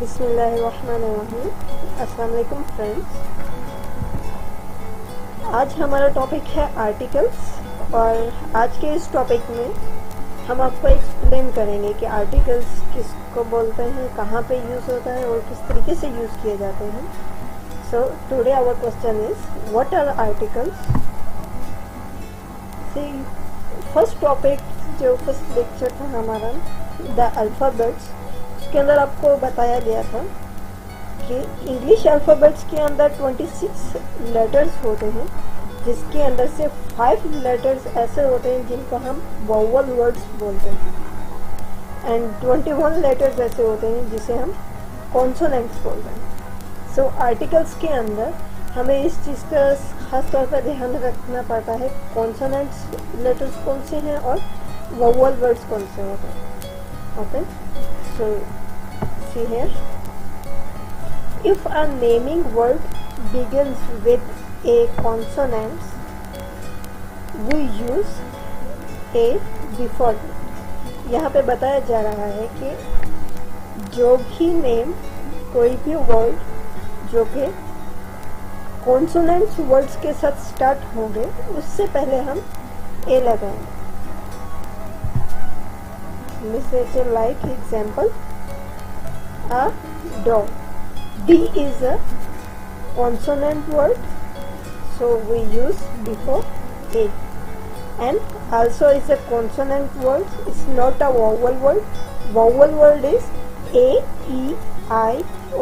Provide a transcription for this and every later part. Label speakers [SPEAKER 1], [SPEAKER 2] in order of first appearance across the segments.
[SPEAKER 1] बिस्मिल्लाहिर्रहमानिर्रहीम। अस्सलाम वालेकुम फ्रेंड्स। आज हमारा टॉपिक है आर्टिकल्स और आज के इस टॉपिक में हम आपको एक्सप्लेन करेंगे कि आर्टिकल्स किसको बोलते हैं, कहाँ पे यूज़ होता है और किस तरीके से यूज़ किए जाते हैं। So today our question is what are articles. First topic जो फर्स्ट लेक्चर था हमारा द अल्फ़ाबेट्स, उसके अंदर आपको बताया गया था कि इंग्लिश अल्फ़ाबेट्स के अंदर 26 लेटर्स होते हैं, जिसके अंदर से 5 लेटर्स ऐसे होते हैं जिनको हम वोवल वर्ड्स बोलते हैं एंड 21 लेटर्स ऐसे होते हैं जिसे हम कॉन्सोनेंट्स बोलते हैं। सो आर्टिकल्स के अंदर हमें इस चीज़ का खास तौर पर ध्यान रखना पड़ता है, कॉन्सोनेंट्स लेटर्स कौन से हैं और वोवल वर्ड्स कौन से होते हैं। Okay, so see here, if a naming word begins with a consonant, we use a before it। यहाँ पे बताया जा रहा है कि जो भी नेम, कोई भी वर्ड जो कि कॉन्सोनेंट्स वर्ड्स के साथ स्टार्ट होंगे उससे पहले हम ए लगाएंगे। Like example, a dog. D is a consonant word, so we use before A. And also is a consonant word, it's not a vowel word. Vowel word is A, E, I, O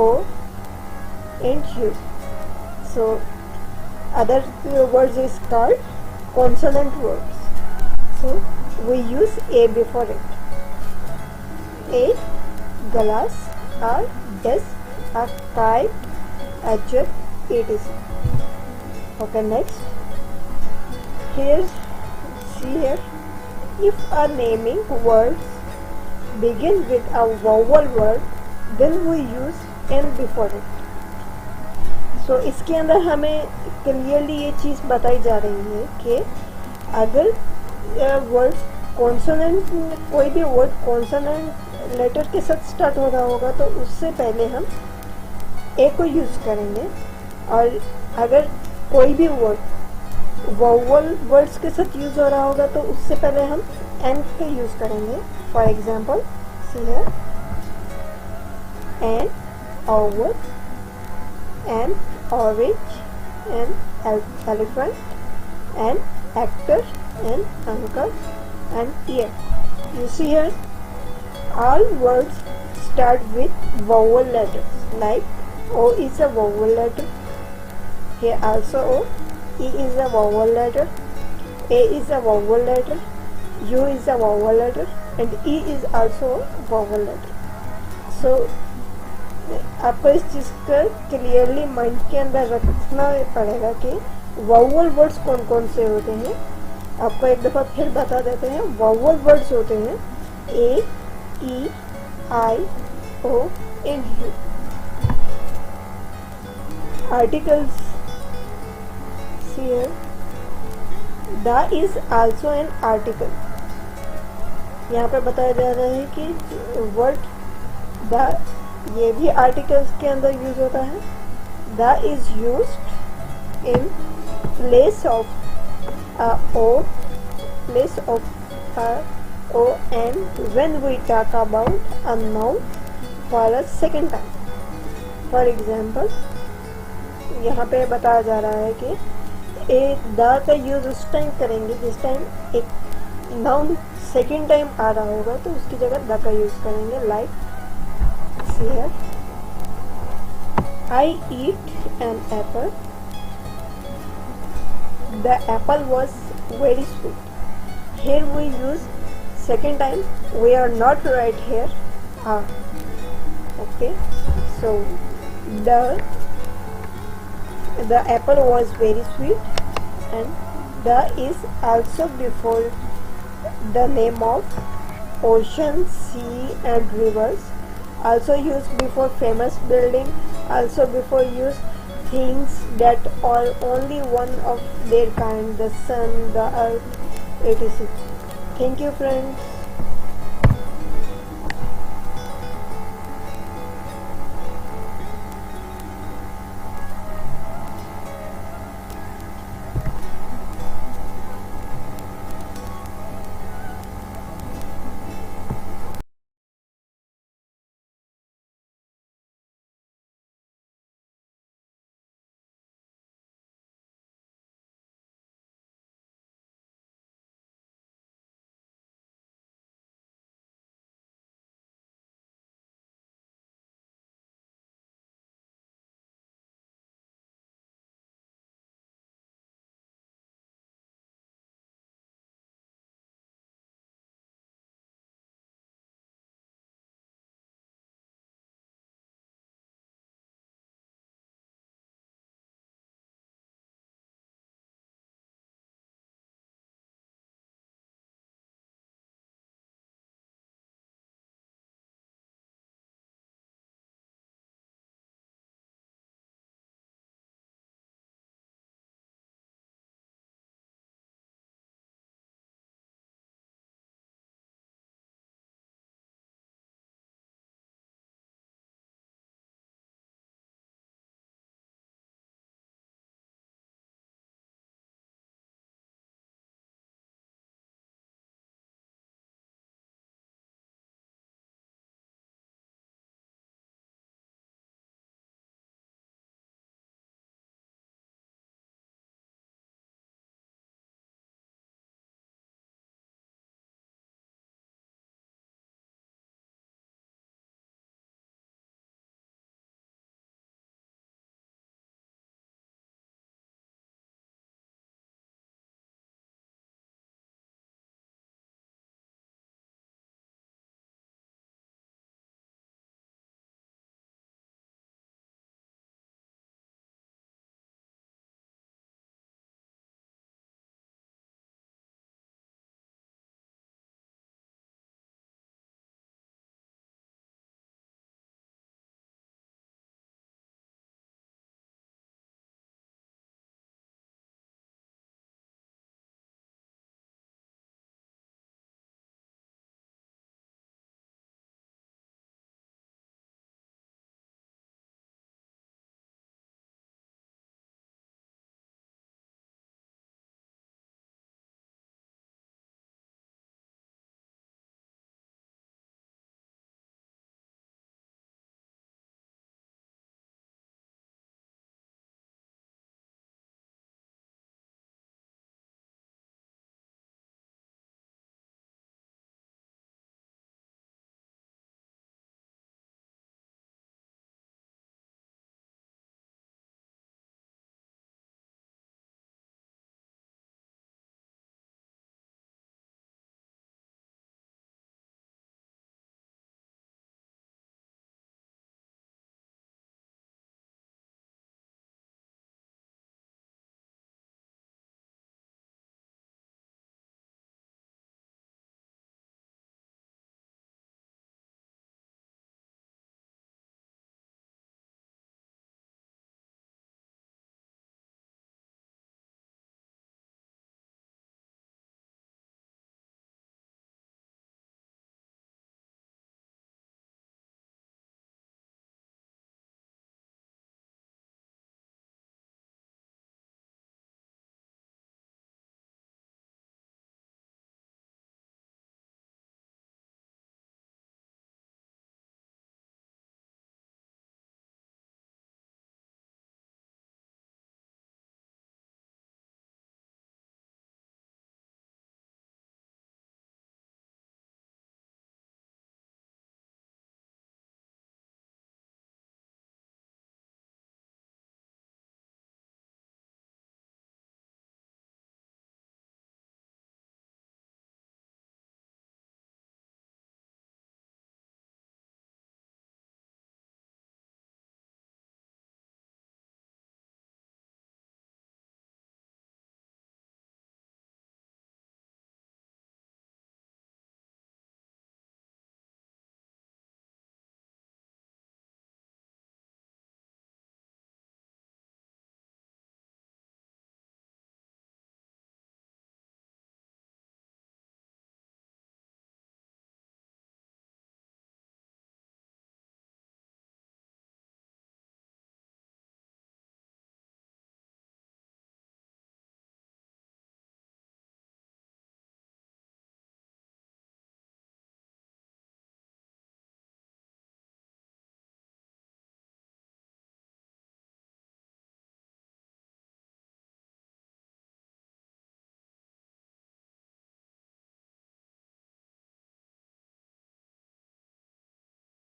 [SPEAKER 1] and U. So other words is called consonant words. So we use A before it. A glass, a desk, a kite, a jet, etc. Okay, next. See here. If a naming words begin with a vowel word, then we use N before it. So इसके अंदर हमें clearly ये चीज़ बताई जा रही है कि अगर वर्ड्स कॉन्सोनेंट, कोई भी वर्ड कॉन्सोनेंट लेटर के साथ स्टार्ट हो रहा होगा तो उससे पहले हम ए को यूज़ करेंगे, और अगर कोई भी वर्ड वोवल वर्ड्स के साथ यूज़ हो रहा होगा तो उससे पहले हम एन का यूज़ करेंगे। For example see here, an over, an orange, an elephant, an actor, an uncle and ear. You see here, all words start with vowel letters. Like O is a vowel letter. Here also O. E is a vowel letter. A is a vowel letter. U is a vowel letter. And E is also a vowel letter. So आपको इस चीज़ का clearly mind के अंदर रखना पड़ेगा कि vowel words कौन कौन से होते हैं। आपको एक दफ़ा फिर बता देते हैं, वोवल वर्ड्स होते हैं A, E, I, O and U. Articles here, the is also an article. यहाँ पर बताया जा रहा है कि वर्ड द, ये भी आर्टिकल्स के अंदर यूज होता है। The is used in place of place of O and when we talk about a noun for a second time. For example, यहाँ पे बताया जा रहा है कि एक द का यूज उस टाइम करेंगे जिस टाइम एक नाउन सेकेंड टाइम आ रहा होगा, तो उसकी जगह द का यूज करेंगे। Like here, I eat an apple, the apple was very sweet. Here we use second time, we are not right here, okay. So the apple was very sweet, and the is also before the name of ocean, sea and rivers, also used before famous building, also before used things that are only one of their kind, the sun, the earth, etc. Thank you friends.